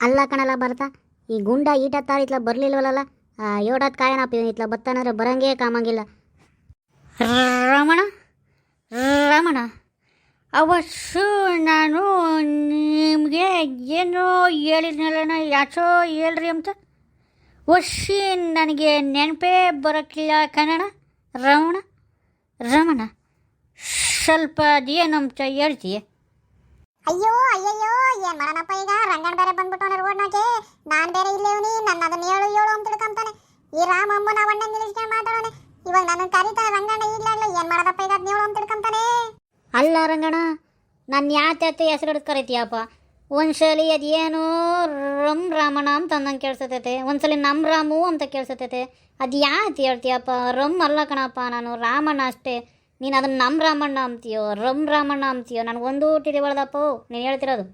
ಅಲ್ಲ ಕಣಲ್ಲ ಬರ್ತಾ ಈ ಗುಂಡ ಈಟತ್ತಾರ ಇತ್ಲ ಬರ್ಲಿಲ್ವಲ್ಲ ಏಡತ್ ಕಾಯನಪ್ಪ ಇವನು ಇತ್ಲ ಬತ್ತಾನಂದ್ರೆ ಬರಂಗೇ ಕಾಮಂಗಿಲ್ಲ. ರಮಣ ರಮಣ ಅವಶ್ಯ ನಾನು ನಿಮಗೆ ಏನೋ ಹೇಳಿದ್ನಲ್ಲಣ್ಣ, ಯಾಚೋ ಹೇಳ್ರಿ ಅಂತ ವಶಿ ನನಗೆ ನೆನಪೇ ಬರೋಕ್ಕಿಲ್ಲ ಕನ್ನಡ. ರಮಣ ರಮಣ ಸ್ವಲ್ಪ ಅದೇನಂತ ಹೇಳ್ತೀಯ? ಅಯ್ಯೋ ಅಯ್ಯಯ್ಯೋ ಏನ್ ಮಾಡೋಣಪ್ಪ ಈಗ, ರಂಗಣ್ಣ ಬೇರೆ ಬಂದ್ಬಿಟ್ಟವನ ರೋಡ್ನಾಗೆ, ನಾನ್ ಬೇರೆ ಇಲ್ಲೇವನಿ, ನನ್ನ ಅದನ್ನ ಹೇಳು ಹೇಳು ಅಂತ ತಿಳ್ಕೊಂತಾನೆ. ಈ ರಾಮಮ್ಮ ನಾವು ಅಣ್ಣ ನಿಲ್ಲಿಸ್ಕೊಂಡು ಮಾತಾಡೋನೆ, ಇವಾಗ ನನ್ನ ಕರೀತಾನೆ ರಂಗಣ್ಣ ಈಗ್ಲಾಗ್ಲೂ ಏನ್ ಮಾಡೋದಪ್ಪ ಈಗ ಅದನ್ನ ಹೇಳು ಅಂತ ತಿಳ್ಕೊಂತಾನೆ. ಅಲ್ಲ ರಂಗಣ್ಣ, ನಾನು ಯಾತೆ ಹೆಸರು ಹಿಡಿದು ಕರಿತೀಯಪ್ಪ? ಒಂದ್ಸಲಿ ಅದೇನು ರಾಮಣ್ಣ ಅಂತ ಅಂದಂಗೆ ಕೇಳಿಸತೈತೆ, ಒಂದ್ಸಲಿ ನಮ್ಮ ರಾಮು ಅಂತ ಕೇಳಿಸತೈತೆ. ಅದು ಯಾಕೆ ಹೇಳ್ತೀಯಪ್ಪ? ಅಲ್ಲ ಕಣಪ್ಪ, ನಾನು ರಾಮಣ್ಣ ಅಷ್ಟೇ. ನೀನು ಅದನ್ನು ನಮ್ಮ ರಾಮಣ್ಣ ಅಂತೀಯೋ ರಾಮಣ್ಣ ಅಂತೀಯೋ ನನಗೊಂದು ತಿಳಿಬಾರ್ದಪ್ಪ ನೀನು ಹೇಳ್ತಿರೋದು.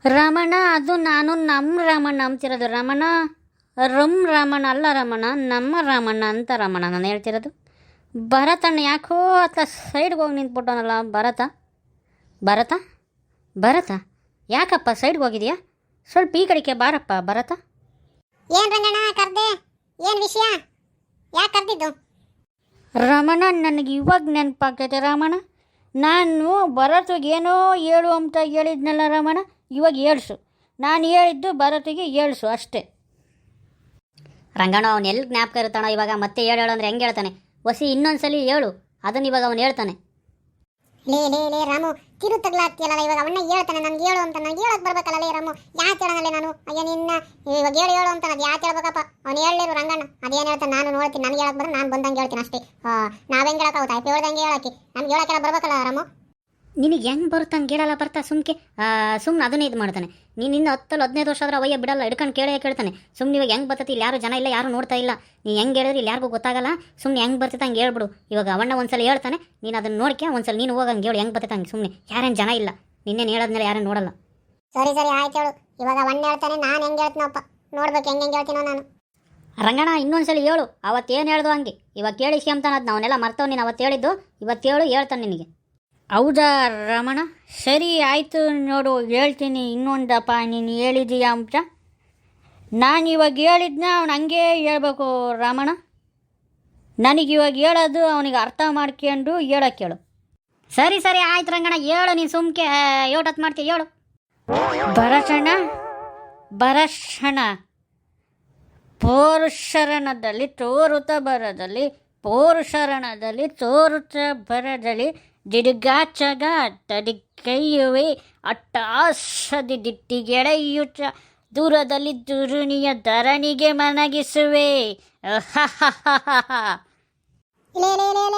ರಾಮಣ್ಣ ಅದು ನಾನು ನಮ್ಮ ರಾಮಣ್ಣ ಅಂತಿರೋದು. ರಾಮಣ್ಣ ರಾಮಣ್ಣ ಅಲ್ಲ, ರಾಮಣ್ಣ ನಮ್ಮ ರಾಮಣ್ಣ ಅಂತ ರಾಮಣ್ಣ ನಾನು ಹೇಳ್ತಿರೋದು. ಭರತಣ್ಣ ಯಾಕೋ ಅತ್ತ ಸೈಡ್ಗೆ ಹೋಗಿ ನಿಂತ್ಬಿಟ್ಟವನಲ್ಲ. ಭರತ ಯಾಕಪ್ಪ ಸೈಡ್ಗೆ ಹೋಗಿದೆಯಾ? ಸ್ವಲ್ಪ ಈ ಕಡೆಗೆ ಬಾರಪ್ಪ ಭರತ. ಏನ್ ರಂಗಣ್ಣ ಕರ್ದೆ, ಏನ್ ವಿಷಯ, ಯಾಕೆ ಕರ್ದಿದ್ದು? ರಮಣ ನನಗೆ ಇವಾಗ ನೆನಪಾಗ್ತೈತೆ ರಮಣ, ನಾನು ಭರತಿಗೆ ಏನೋ ಹೇಳು ಅಂತ ಹೇಳಿದ್ನಲ್ಲ ರಮಣ, ಇವಾಗ ಹೇಳ್ಸು. ನಾನು ಹೇಳಿದ್ದು ಭರತಿಗೆ ಹೇಳ್ಸು ಅಷ್ಟೇ. ರಂಗಣ್ಣ ಅವನು ಎಲ್ಲಿ ಜ್ಞಾಪಕ ಇರ್ತಾನೋ ಇವಾಗ, ಮತ್ತೆ ಹೇಳು ಅಂದರೆ ಹೆಂಗೆ ಹೇಳ್ತಾನೆ? ವಸಿ ಇನ್ನೊಂದ್ಸಲಿ ಹೇಳು, ಅದನ್ನು ಇವಾಗ ಅವನು ಹೇಳ್ತಾನೆ. ಲೇ ರಾಮು, ತಿರು ತಗ್ಲಾಗ್ತಿಯಲ್ಲ ಇವಾಗ, ಅವನ್ನ ಹೇಳ್ತಾನೆ ನನ್ಗೆ ಹೇಳು ಅಂತ. ನನಗೆ ಹೇಳಕ್ ಬರ್ಬೇಕಲ್ಲ ಲೇ ರಾಮು, ಯಾಕೆ ಹೇಳನಲ್ಲೇ ನಾನು? ಅಯ್ಯ ನಿನ್ನ ಇವಾಗ ಹೇಳು ಅಂತ ಅದು ಯಾಕೆ ಹೇಳ್ಬೇಕಪ್ಪ? ಅವ್ನು ಹೇಳಿರು ರಂಗಣ್ಣ, ಅದೇನು ಹೇಳ್ತಾನೆ ನಾನು ನೋಡ್ತೀನಿ. ನನಗೆ ಹೇಳಕ್ ಬಂದ್ರೆ ನಾನು ಬಂದಂಗೆ ಹೇಳ್ತೀನಿ ಅಷ್ಟೇ. ನಾವೆಂಗೆ ಹೇಳಕ್ಕಾಗುತ್ತೆ? ಅಪ್ಪ ಹೇಳ್ದಂಗೆ ಹೇಳಕ್ಕೆ ನಮ್ಗೆ ಹೇಳಕ್ಕೆಲ್ಲ ಬರ್ಬೇಕಲ್ಲ ರಾಮು. ನಿನಗೆ ಹೆಂಗೆ ಬರುತ್ತಂಗೆ ಹೇಳಲ್ಲ ಬರ್ತಾ ಸುಮ್ಮನೆ ಅದನ್ನೇ ಇದು ಮಾಡ್ತಾನೆ. ನೀನು ಇನ್ನು 10-15 ವರ್ಷ ಆದ್ರೆ ಅವಯ್ಯ ಬಿಡಲ್ಲ, ಹಿಡ್ಕೊಂಡು ಕೇಳ್ತಾನೆ. ಸುಮ್ಮನೆ ಇವಾಗ ಹೆಂಗೆ ಬರ್ತೈತಿ, ಇಲ್ಲಿ ಯಾರು ಜನ ಇಲ್ಲ, ಯಾರು ನೋಡ್ತಾ ಇಲ್ಲ. ನೀನು ಹೆಂಗೆ ಹೇಳಿದ್ರೆ ಇಲ್ಲಿ ಯಾರಿಗೂ ಗೊತ್ತಾಗಲ್ಲ. ಸುಮ್ಮನೆ ಹೆಂಗೆ ಬರ್ತೈತೆ ಹಂಗೆ ಹೇಳ್ಬಿಡು. ಇವಾಗ ಅವಣ್ಣ ಒಂದ್ಸಲ ಹೇಳ್ತಾನೆ, ನೀನು ಅದನ್ನು ನೋಡ್ಕೆ ಒಂದ್ಸಲ ನೀನು ಹೋಗಂಗೆ ಹೇಳು ಹೆಂಗೆ ಬರ್ತೈತೆ ಹಂಗೆ. ಸುಮ್ಮನೆ ಯಾರೇನು ಜನ ಇಲ್ಲ, ನಿನ್ನೇನು ಹೇಳೋದ್ಮೇಲೆ ಯಾರೇನು ನೋಡಲ್ಲ. ಸರಿ ಆಯ್ತು ಹೇಳು. ಇವಾಗ ಅವಣ್ಣ ಹೇಳ್ತಾನೆ, ನಾನು ಹೆಂಗೆ ಹೇಳ್ತೀನಪ್ಪ, ನೋಡ್ಬೇಕು ಹೆಂಗೆ ಹೇಳ್ತೀನೋ ನಾನು. ರಂಗಣ್ಣ ಇನ್ನೊಂದ್ಸಲ ಹೇಳು, ಅವತ್ತೇನು ಹೇಳ್ದು ಹಂಗೆ. ಇವಾಗ ಕೇಳಿಸಿ ಅಂತಾನೆ, ಅದು ನಾವನ್ನೆಲ್ಲ ಮರ್ತವ್. ನೀನು ಅವತ್ತು ಹೇಳಿದ್ದು ಇವತ್ತು ಹೇಳು, ಹೇಳ್ತಾನೆ ನಿನಗೆ. ಹೌದಾ ರಮಣ, ಸರಿ ಆಯಿತು ನೋಡು, ಹೇಳ್ತೀನಿ. ಇನ್ನೊಂದಪ್ಪ ನೀನು ಹೇಳಿದೀಯ ಅಂತ, ನಾನು ಇವಾಗ ಹೇಳಿದ್ನ ಅವ್ನು ಹಂಗೆ ಹೇಳ್ಬೇಕು ರಮಣ. ನನಗಿವಾಗ ಹೇಳೋದು ಅವನಿಗೆ ಅರ್ಥ ಮಾಡ್ಕೊಂಡು ಹೇಳೋಕ್ಕೆ ಹೇಳು. ಸರಿ ಆಯ್ತು ರಂಗಣ್ಣ, ಹೇಳು ನೀನು. ಸುಮ್ಕೆ ಯೋಟತ್ ಮಾಡ್ತೀಯ, ಹೇಳು. ಭರಷಣ ಪೌರುಷರಣದಲ್ಲಿ ತೋರುತ್ತ ಬರದಲ್ಲಿ, ಪೌರುಷರಣದಲ್ಲಿ ತೋರುತ್ತ ಬರದಲ್ಲಿ, ದಿಡುಗಾಚಗ ತಡಿಕೈಯುವೆ ಅಟ್ಟಾಸದಿ ದಿಟ್ಟಿಗೆಳೆಯುತ್ತ ದೂರದಲ್ಲಿ ದುರುಣಿಯ ಧರಣಿಗೆ ಮನಗಿಸುವೆ. ಲೇ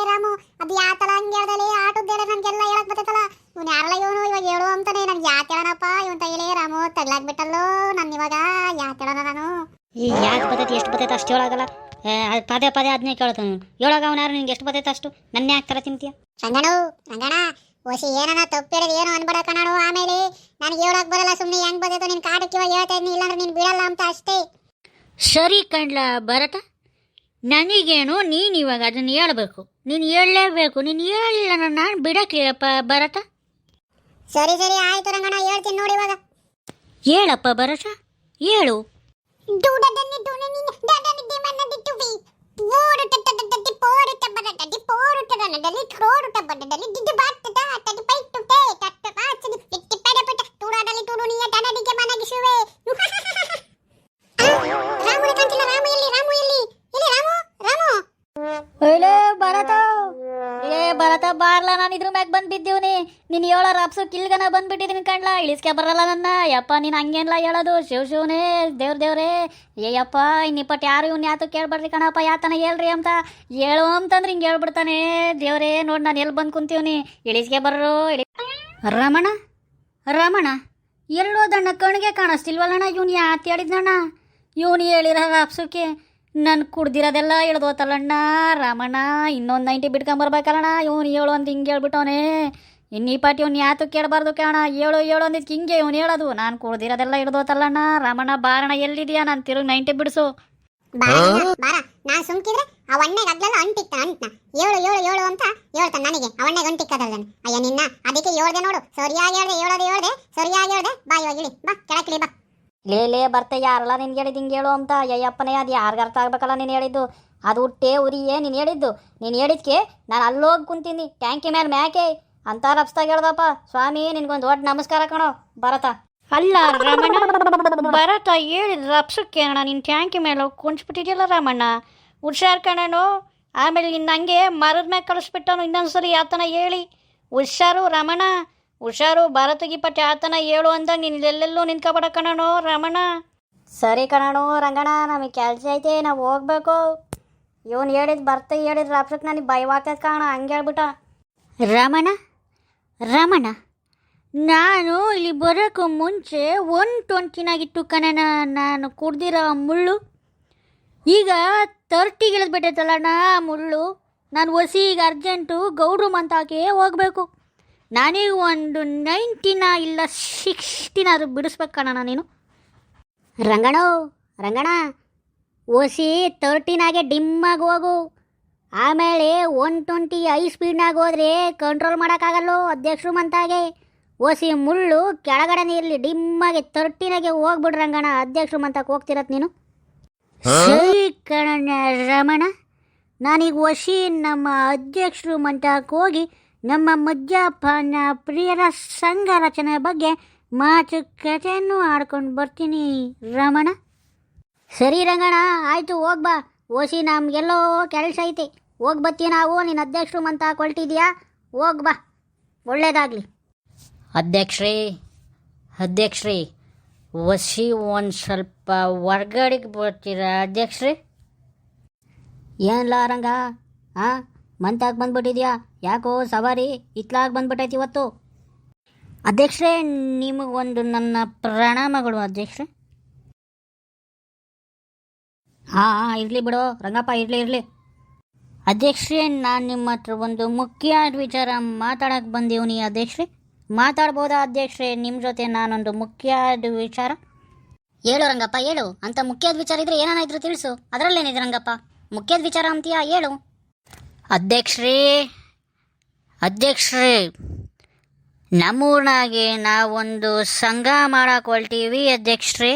ರಾಮು, ಅದು ಯಾತಲ ಹಂಗೆ ಹೇಳ್ದಲೇ? ಆಟದ್ದೇಳೆ ನನ್ಗೆಲ್ಲ ಹೇಳಕ್ ಬರ್ತೈತಲ್ಲ. ಇವ್ನು ಯಾರಲ್ಲ ಇವನು, ಇವಾಗ ಹೇಳು ಅಂತಾನೆ. ನನ್ಗೆ ಯಾಕೆ ಹೇಳೋಣಪ್ಪ ಇವನ್ ತೈಲೇ ರಾಮು, ತಗ್ಲಾಕ್ಬಿಟ್ಟಲ್ಲೋ ನಾನು ಇವಾಗ. ಯಾಕೆ ಹೇಳೋಣ ನಾನು? ಈ ಯಾಕೆ ಬರ್ತೈತಿ, ಎಷ್ಟು ಬರ್ತೈತೆ ಅಷ್ಟು ಹೇಳೋಗಲ್ಲ. ಪದೇ ಅದನ್ನೇ ಕೇಳ್ತಾನೆ. ಹೇಳೋಗ ಅವನು ಯಾರು, ನಿನ್ಗೆ ಎಷ್ಟು ಬರ್ತೈತೆ ಅಷ್ಟು ನನ್ನೇ ಹಾಕ್ತಾರ ತಿಂತೀಯ? ರಂಗಣ ಓಸಿ ಏನನ ತಪ್ಪಿರೋದು ಏನು ಅನ್ಬೇಡ ಕಣೋ. ಆಮೇಲೆ ನನಗೆ ಹೇಳಕ್ ಬರಲ್ಲ, ಸುಮ್ಮನೆ ಹೆಂಗ್ ಬರ್ತೈತೋ ನಿನ್ ಕಾಟಕ್ಕೆ ಇವಾಗ ಹೇಳ್ತಾ ಇದ್ದೀನಿ, ಇಲ್ಲಾಂದ್ರೆ ನೀನು ಬಿಡಲ್ಲ ಅಂತ ಅಷ್ಟೇ. ಸರಿ ಕಣ್ಲ ಭರತ, ನನಗೇನು ನೀನು ಇವಾಗ ಅದನ್ನು ಹೇಳ್ಬೇಕು, ನೀನು ಹೇಳಲೇಬೇಕು. ನೀನು ಹೇಳಿಲ್ಲ ನಾನು ಬಿಡಕ್ಕಿಲ್ಲಪ್ಪ ಭರತ. ಸರಿ ಆಯ್ತು ರಂಗಣ್ಣ, ಹೇಳ್ತೀನಿ ನೋಡಿ ಇವಾಗ. ಹೇಳಪ್ಪ ಭರತ, ಹೇಳು. ಭರತ ಬಾರ್ಲ, ನಾನು ಇದ್ರ ಮ್ಯಾಗ ಬಂದು ಬಿದ್ದೀವ್ನಿ. ನೀನು ಹೇಳೋ ರಾಪ್ಸು ಕಿಲ್ಗನ ಬಂದ್ಬಿಟ್ಟಿದ್ದೀನಿ ಕಣ್ಲ, ಇಳಿಸ್ಕೆ ಬರಲ್ಲ ನನ್ನ. ಯಪ್ಪ ನೀನು ಹಂಗೇನ್ಲ ಹೇಳೋದು? ಶಿವನೇ ದೇವ್ರೇ, ಏಯಪ್ಪ ಇನ್ನಿಪ್ಪಟ್ಟು ಯಾರು ಇವ್ನು ಯಾತು ಕೇಳ್ಬಾರ್ರಿ ಕಣಪ್ಪ, ಯಾತನ ಹೇಳ್ರಿ ಅಂತ ಹೇಳು ಅಂತಂದ್ರೆ ಹಿಂಗೆ ಹೇಳ್ಬಿಡ್ತಾನೆ. ದೇವ್ರೇ ನೋಡಿ, ನಾನು ಎಲ್ಲಿ ಬಂದು ಕುಂತೀವ್ನಿ, ಇಳಿಸ್ಕೆ ಬರ್ರು. ರಮಣ ಎಲ್ಲೋದಣ್ಣ, ಕಣ್ಗೆ ಕಾಣಿಸ್ತಿಲ್ವಲ್ಲಣ್ಣ. ಇವ್ನು ಯಾತು ಹೇಳಿದ್ನಣ್ಣ? ಇವನು ಹೇಳಿರೋ ರಾಪ್ಸಕ್ಕೆ ನಾನು ಕುಡ್ದಿರೋದೆಲ್ಲ ಹೇಳ್ದೋತಲ್ಲಣ್ಣ ರಾಮಣ್ಣ. ಇನ್ನೊಂದು 90 ಬಿಡ್ಕೊಂಬರ್ಬೇಕಲ್ಲಣ್ಣ. ಇವನು ಹೇಳು ಅಂತ ಹಿಂಗೆ ಹೇಳ್ಬಿಟ್ಟವನೇ. ಇನ್ನೀ ಪಾಟಿ ಅವ್ನು ಯಾತು ಕೇಳಬಾರ್ದು ಕಣ. ಹೇಳು ಅಂದಿದ್ದು ಹಿಂಗೆ ಇವನು ಹೇಳೋದು. ನಾನು ಕುಡ್ದಿರೋದೆಲ್ಲ ಹಿಡ್ದೋತಲ್ಲಣ್ಣ. ರಾಮಣ್ಣ ಬಾರಣ, ಎಲ್ಲಿದೆಯಾ? ನಾನು ತಿರುಗಿ 90 ಬಿಡಿಸು. ನಾನು ಸುಮ್ಕಿದ್ರೆ ಅವಣ್ಣೆಗೆ ಅಗ್ಲೆಲ್ಲ ಅಂಟಿಕ್ತ ಅಂಟ್ನ. ಹೇಳು ಅಂತ ಹೇಳ್ತಾನೆ ನನಗೆ. ಅವಣ್ಣೆಗೆ ಅಂಟಿಕ್ಕದಲ್ಲ. ಅಯ್ಯ ನಿನ್ನ, ಅದಕ್ಕೆ ಹೇಳ್ದೆ ನೋಡು. ಸರಿಯಾಗಿ ಹೇಳ್ದೆ, ಹೇಳೋದು ಹೇಳ್ದೆ, ಸರಿಯಾಗಿ ಹೇಳ್ದೆ. ಬಾ ಇವಾಗ ಇಳಿ, ಬಾ ಕೆಳಕಿಳಿ ಬಾ. ಲೇ ಬರ್ತೆ ಯಾರಲ್ಲ ನಿನ್ಗೆ ಹೇಳಿದ್ದು ಹಿಂಗೆ ಹೇಳು ಅಂತ ಅಯ್ಯಪ್ಪನೇ ಅದು ಯಾರಿಗ ಅರ್ಥ ಆಗ್ಬೇಕಲ್ಲ ನೀನು ಹೇಳಿದ್ದು ಅದು ಹುಟ್ಟೆ ಉರಿಯೇ ನೀನು ಹೇಳಿದ್ದು ನೀನು ಹೇಳಿದ್ಕೆ ನಾನು ಅಲ್ಲೋಗಿ ಕುಂತೀನಿ ಟ್ಯಾಂಕಿ ಮೇಲೆ ಮ್ಯಾಕೆ ಅಂತ ರಪ್ಸ್ದಾಗ ಹೇಳ್ದಪ್ಪ ಸ್ವಾಮಿ ನಿನ್ಗೊಂದು ದೊಡ್ಡ ನಮಸ್ಕಾರ ಕಣೋ ಭರತ. ಅಲ್ಲ ರಮಣ, ಭರತ ಹೇಳಿದ ರಪ್ಸಕ್ಕೆ ಅಣ್ಣ ನೀನು ಟ್ಯಾಂಕಿ ಮೇಲೆ ಹೋಗಿ ಕುಂಚ್ಬಿಟ್ಟಿದ್ಯಲ್ಲ ರಮಣ್ಣ, ಹುಷಾರ್ ಕಣನು. ಆಮೇಲೆ ನಿನ್ನ ಹಂಗೆ ಮರದ ಮೇಲೆ ಕಳಿಸ್ಬಿಟ್ಟವನು ಇನ್ನೊಂದ್ಸರಿ ಆತನ ಹೇಳಿ ಹುಷಾರು ರಮಣ, ಹುಷಾರು ಭರತಗಿ ಪಟ್ಟಿ ಆತನ ಹೇಳು ಅಂದಾಗ ನೀನು ಎಲ್ಲೆಲ್ಲೂ ನಿಂತ್ಕೊಬೇಡ ಕಣನು ರಮಣ. ಸರಿ ಕಣನು ರಂಗಣ್ಣ, ನಮಗೆ ಕೆಲಸ ಐತೆ ನಾವು ಹೋಗ್ಬೇಕು. ಇವನು ಹೇಳಿದ್ ಬರ್ತ ಹೇಳಿದ ರಪ್ಸಕ್ಕೆ ನನಗೆ ಭಯವಾಗ್ತದೆ ಕಾಣ, ಹಂಗೆ ಹೇಳ್ಬಿಟ್ಟ. ರಮಣ ರಮಣ, ನಾನು ಇಲ್ಲಿ ಬರೋಕ್ಕೂ ಮುಂಚೆ 120 ಕಣನ ನಾನು ಕುಡ್ದಿರೋ ಮುಳ್ಳು ಈಗ 30 ಇಳಿದ್ಬಿಟ್ಟೈತಲ್ಲಣ್ಣ ಮುಳ್ಳು. ನಾನು ಹೊಸಿ ಈಗ ಅರ್ಜೆಂಟು ಗೌಡ್ರು ಮಂತಾಕೆ ಹೋಗಬೇಕು. ನಾನೀಗ ಒಂದು 90 ಇಲ್ಲ 60 ಬಿಡಿಸ್ಬೇಕು ಕಣ ನೀನು. ರಂಗಣ ಹೊಸಿ 30 ಡಿಮ್ಮಾಗಿ ಹೋಗು. ಆಮೇಲೆ 120 ಹೈ ಸ್ಪೀಡ್ನಾಗ ಹೋದ್ರೆ ಕಂಟ್ರೋಲ್ ಮಾಡೋಕ್ಕಾಗಲ್ಲೋ ಅಧ್ಯಕ್ಷರು ಮಂತಾಗೆ. ಹೊಸಿ ಮುಳ್ಳು ಕೆಳಗಡೆನೇ ಇರಲಿ, ಡಿಮ್ಮಾಗಿ 30 ಹೋಗ್ಬಿಡ್ರಿ ರಂಗಣ್ಣ. ಅಧ್ಯಕ್ಷರು ಮಂತಕ್ಕೆ ಹೋಗ್ತಿರತ್ ನೀನು. ಸರಿ ಕಣ ರಮಣ, ನಾನೀಗ ಹೊಸಿ ನಮ್ಮ ಅಧ್ಯಕ್ಷರು ಮಂತಕ್ಕೆ ಹೋಗಿ ನಮ್ಮ ಮದ್ಯಪಾನ ಪ್ರಿಯರ ಸಂಘ ರಚನೆ ಬಗ್ಗೆ ಮಾತುಕತೆಯನ್ನು ಆಡ್ಕೊಂಡು ಬರ್ತೀನಿ ರಮಣ. ಸರಿ ರಂಗಣ್ಣ, ಆಯಿತು ಹೋಗ್ಬಾ. ಓಸಿ ನಮಗೆಲ್ಲೋ ಕೆಲಸ ಐತಿ, ಹೋಗಿ ಬತ್ತೀವಿ ನಾವು. ನೀನು ಅಧ್ಯಕ್ಷರು ಮಂತ ಕೊಳ್ತಿದ್ಯಾ, ಹೋಗ್ಬಾ, ಒಳ್ಳೇದಾಗಲಿ. ಅಧ್ಯಕ್ಷರೇ ಒಸಿ ಒಂದು ಸ್ವಲ್ಪ ಹೊರ್ಗಡೆಗೆ ಬರ್ತೀರಾ ಅಧ್ಯಕ್ಷರೇ? ಏನಿಲ್ಲ ರಂಗ, ಹಾಂ ಮಂತಾಗಿ ಬಂದ್ಬಿಟ್ಟಿದ್ಯಾ, ಯಾಕೋ ಸವಾರಿ ಇತ್ಲಾಗಿ ಬಂದ್ಬಿಟ್ಟೈತಿ ಇವತ್ತು? ಅಧ್ಯಕ್ಷರೇ ನಿಮಗೊಂದು ನನ್ನ ಪ್ರಣಾಮಗಳು ಅಧ್ಯಕ್ಷರೇ. ಹಾಂ ಇರಲಿ ಬಿಡು ರಂಗಪ್ಪ, ಇರಲಿ. ಅಧ್ಯಕ್ಷರೇ, ನಾನು ನಿಮ್ಮ ಹತ್ರ ಒಂದು ಮುಖ್ಯವಾದ ವಿಚಾರ ಮಾತಾಡೋಕ್ಕೆ ಬಂದೀವ್ನಿ ಅಧ್ಯಕ್ಷರೇ. ಮಾತಾಡ್ಬೋದಾ ಅಧ್ಯಕ್ಷರೇ ನಿಮ್ಮ ಜೊತೆ ನಾನೊಂದು ಮುಖ್ಯವಾದ ವಿಚಾರ? ಹೇಳು ರಂಗಪ್ಪ ಹೇಳು. ಅಂತ ಮುಖ್ಯವಾದ ವಿಚಾರ ಇದ್ರೆ ಏನಾನ ಇದ್ರು ತಿಳಿಸು, ಅದರಲ್ಲೇನಿದೆ ರಂಗಪ್ಪ, ಮುಖ್ಯದ ವಿಚಾರ ಅಂತೀಯಾ ಹೇಳು. ಅಧ್ಯಕ್ಷರೇ ನಮ್ಮೂರ್ನಾಗೆ ನಾವೊಂದು ಸಂಘ ಮಾಡಕ್ಕೆ ಹೊಲ್ತೀವಿ ಅಧ್ಯಕ್ಷರೇ.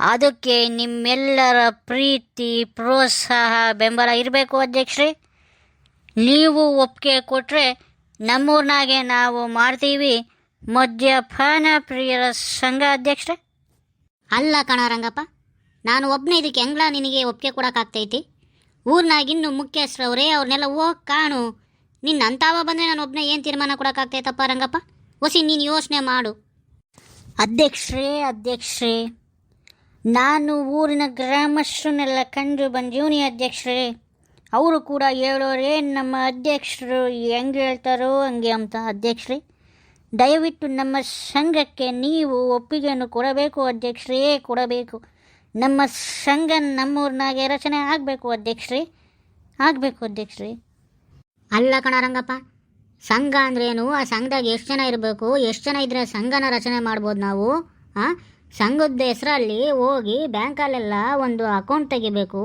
ಅದಕ್ಕೆ ನಿಮ್ಮೆಲ್ಲರ ಪ್ರೀತಿ ಪ್ರೋತ್ಸಾಹ ಬೆಂಬಲ ಇರಬೇಕು ಅಧ್ಯಕ್ಷರೇ. ನೀವು ಒಪ್ಪಿಗೆ ಕೊಟ್ಟರೆ ನಮ್ಮೂರ್ನಾಗೆ ನಾವು ಮಾಡ್ತೀವಿ ಮದ್ಯಪಾನ ಪ್ರಿಯರ ಸಂಘ ಅಧ್ಯಕ್ಷರೇ. ಅಲ್ಲ ಕಣ ರಂಗಪ್ಪ, ನಾನು ಒಬ್ಬನೇ ಇದಕ್ಕೆ ಹೆಂಗ್ಲ ನಿನಗೆ ಒಪ್ಪಿಗೆ ಕೊಡೋಕ್ಕಾಗ್ತೈತಿ? ಊರ್ನಾಗಿನ್ನು ಮುಖ್ಯಸ್ಥರವ್ರೆ, ಅವ್ರನ್ನೆಲ್ಲ ಹೋಗಿ ಕಾಣು. ನಿನ್ನ ಅಂತಾವ ಬಂದರೆ ನಾನು ಒಬ್ಬನೇ ಏನು ತೀರ್ಮಾನ ಕೊಡೋಕ್ಕಾಗ್ತೈತಪ್ಪ ರಂಗಪ್ಪ? ಹೊಸಿ ನೀನು ಯೋಚನೆ ಮಾಡು. ಅಧ್ಯಕ್ಷರೇ ನಾನು ಊರಿನ ಗ್ರಾಮಸ್ಥರನ್ನೆಲ್ಲ ಕಂಡು ಬಂದೀವ್ನಿ ಅಧ್ಯಕ್ಷರೇ. ಅವರು ಕೂಡ ಹೇಳೋರೇ ನಮ್ಮ ಅಧ್ಯಕ್ಷರು ಹೆಂಗೆ ಹೇಳ್ತಾರೋ ಹಂಗೆ ಅಂತ ಅಧ್ಯಕ್ಷರೇ. ದಯವಿಟ್ಟು ನಮ್ಮ ಸಂಘಕ್ಕೆ ನೀವು ಒಪ್ಪಿಗೆಯನ್ನು ಕೊಡಬೇಕು ಅಧ್ಯಕ್ಷರೇ, ಕೊಡಬೇಕು. ನಮ್ಮ ಸಂಘ ನಮ್ಮೂರಿನಾಗೆ ರಚನೆ ಆಗಬೇಕು ಅಧ್ಯಕ್ಷರೇ. ಅಲ್ಲ ಕಣ ರಂಗಪ್ಪ, ಸಂಘ ಅಂದ್ರೇನು? ಆ ಸಂಘದಾಗ ಎಷ್ಟು ಜನ ಇರಬೇಕು? ಎಷ್ಟು ಜನ ಇದ್ದರೆ ಸಂಘನ ರಚನೆ ಮಾಡ್ಬೋದು ನಾವು? ಹಾಂ, ಸಂಘದ ಹೆಸರಲ್ಲಿ ಹೋಗಿ ಬ್ಯಾಂಕಲ್ಲೆಲ್ಲ ಒಂದು ಅಕೌಂಟ್ ತೆಗಿಬೇಕು.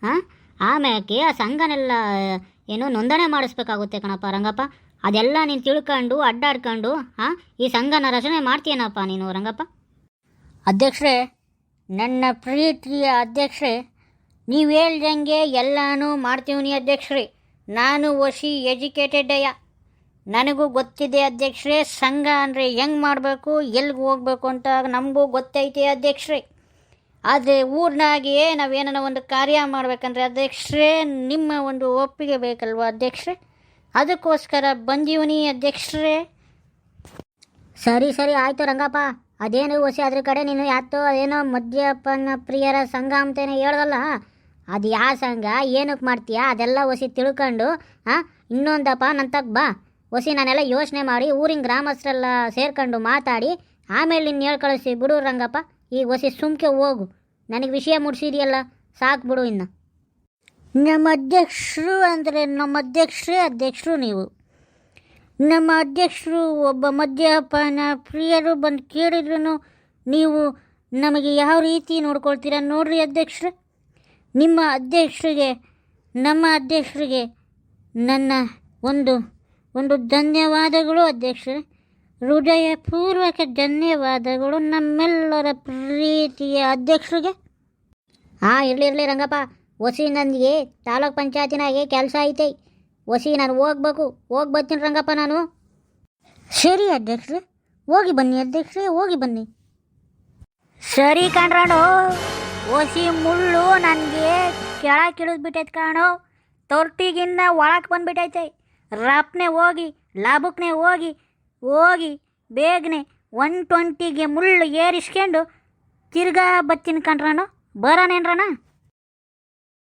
ಹಾಂ, ಆಮ್ಯಾಕೆ ಆ ಸಂಘನೆಲ್ಲ ಏನೋ ನೋಂದಣಿ ಮಾಡಿಸ್ಬೇಕಾಗುತ್ತೆ ಕಣಪ್ಪ ರಂಗಪ್ಪ. ಅದೆಲ್ಲ ನೀನು ತಿಳ್ಕೊಂಡು ಅಡ್ಡಾಡ್ಕೊಂಡು ಈ ಸಂಘನ ರಚನೆ ಮಾಡ್ತೀಯನಪ್ಪ ನೀನು ರಂಗಪ್ಪ. ಅಧ್ಯಕ್ಷರೇ, ನನ್ನ ಪ್ರೀತಿಯ ಅಧ್ಯಕ್ಷರೇ, ನೀವು ಹೇಳ್ದಂಗೆ ಎಲ್ಲನೂ ಮಾಡ್ತೀವಿ ಅಧ್ಯಕ್ಷರೇ. ನಾನು ಹೊಸಿ ಎಜುಕೇಟೆಡ್ ಅಯ್ಯ, ನನಗೂ ಗೊತ್ತಿದೆ ಅಧ್ಯಕ್ಷರೇ. ಸಂಘ ಅಂದರೆ ಹೆಂಗೆ ಮಾಡಬೇಕು, ಎಲ್ಲಿಗೆ ಹೋಗ್ಬೇಕು ಅಂತ ನಮಗೂ ಗೊತ್ತೈತೆ ಅಧ್ಯಕ್ಷರೇ. ಆದರೆ ಊರಿನಾಗೆ ನಾವೇನೋ ಒಂದು ಕಾರ್ಯ ಮಾಡಬೇಕಂದ್ರೆ ಅಧ್ಯಕ್ಷರೇ ನಿಮ್ಮ ಒಂದು ಒಪ್ಪಿಗೆ ಬೇಕಲ್ವ ಅಧ್ಯಕ್ಷರೇ? ಅದಕ್ಕೋಸ್ಕರ ಬಂದೀವನಿ ಅಧ್ಯಕ್ಷರೇ. ಸರಿ ಆಯಿತು ರಂಗಪ್ಪ. ಅದೇನು ಹೊಸಿ ಅದ್ರ ಕಡೆ ನೀನು ಯಾತೋ ಏನೋ ಮದ್ಯಪಾನ ಪ್ರಿಯರ ಸಂಘ ಅಂತೇನೆ ಹೇಳ್ದಲ್ಲ, ಅದು ಯಾವ ಸಂಘ, ಏನಕ್ಕೆ ಮಾಡ್ತೀಯಾ ಅದೆಲ್ಲ ಹೊಸಿ ತಿಳ್ಕೊಂಡು ಇನ್ನೊಂದಪ್ಪ ನಂತಕ್ಕೆ ಬಾ. ಹೊಸಿ ನಾನೆಲ್ಲ ಯೋಚನೆ ಮಾಡಿ ಊರಿನ ಗ್ರಾಮಸ್ಥರೆಲ್ಲ ಸೇರ್ಕೊಂಡು ಮಾತಾಡಿ ಆಮೇಲೆ ನಿನ್ನ ಹೇಳ್ ಕಳಿಸಿ ಬಿಡು ರಂಗಪ್ಪ. ಈಗ ಹೊಸಿ ಸುಮ್ಕೆ ಹೋಗು, ನನಗೆ ವಿಷಯ ಮುಟ್ಸಿದೆಯಲ್ಲ ಸಾಕು ಬಿಡು. ಇನ್ನು ನಮ್ಮ ಅಧ್ಯಕ್ಷರು ಅಂದರೆ ನಮ್ಮ ಅಧ್ಯಕ್ಷರು ನೀವು. ನಮ್ಮ ಅಧ್ಯಕ್ಷರು ಒಬ್ಬ ಮದ್ಯಪಾನ ಪ್ರಿಯರು ಬಂದು ಕೇಳಿದ್ರು ನೀವು ನಮಗೆ ಯಾವ ರೀತಿ ನೋಡ್ಕೊಳ್ತೀರ ನೋಡ್ರಿ ಅಧ್ಯಕ್ಷರೇ. ನಮ್ಮ ಅಧ್ಯಕ್ಷರಿಗೆ ನನ್ನ ಒಂದು ಧನ್ಯವಾದಗಳು ಅಧ್ಯಕ್ಷರೇ. ಹೃದಯಪೂರ್ವಕ ಧನ್ಯವಾದಗಳು ನಮ್ಮೆಲ್ಲರ ಪ್ರೀತಿಯ ಅಧ್ಯಕ್ಷರಿಗೆ. ಹಾಂ, ಇರಲಿ ರಂಗಪ್ಪ. ಒಸಿ ನನಗೆ ತಾಲೂಕ್ ಪಂಚಾಯತಿನಾಗೆ ಕೆಲಸ ಐತೆ. ಒಸಿ ನಾನು ಹೋಗ್ಬೇಕು. ಹೋಗಿ ಬರ್ತೀನಿ ರಂಗಪ್ಪ ನಾನು. ಸರಿ ಅಧ್ಯಕ್ಷರೇ, ಹೋಗಿ ಬನ್ನಿ ಅಧ್ಯಕ್ಷರೇ, ಹೋಗಿ ಬನ್ನಿ. ಸರಿ ಕಣ್ರಾಣು, ಒಸಿ ಮುಳ್ಳು ನನಗೆ ಕೆಳಗೆ ಇಳಿದ್ಬಿಟ್ಟೈತೆ ಕಾಣೋ. ತೊಟ್ಟಿಗಿನ್ನ ಒಳಕ್ಕೆ ಬಂದ್ಬಿಟ್ಟೈತೆ. ರಪ್ನೆ ಹೋಗಿ ಲಾಭಕ್ಕನೆ ಹೋಗಿ ಬೇಗನೆ 120ಗೆ ಮುಳ್ಳು ಏರಿಸ್ಕೊಂಡು ತಿರ್ಗಾ ಬತ್ತೀನಿ ಕಣ್ರಾಣು. ಬರೋನೇನ್ರಣ?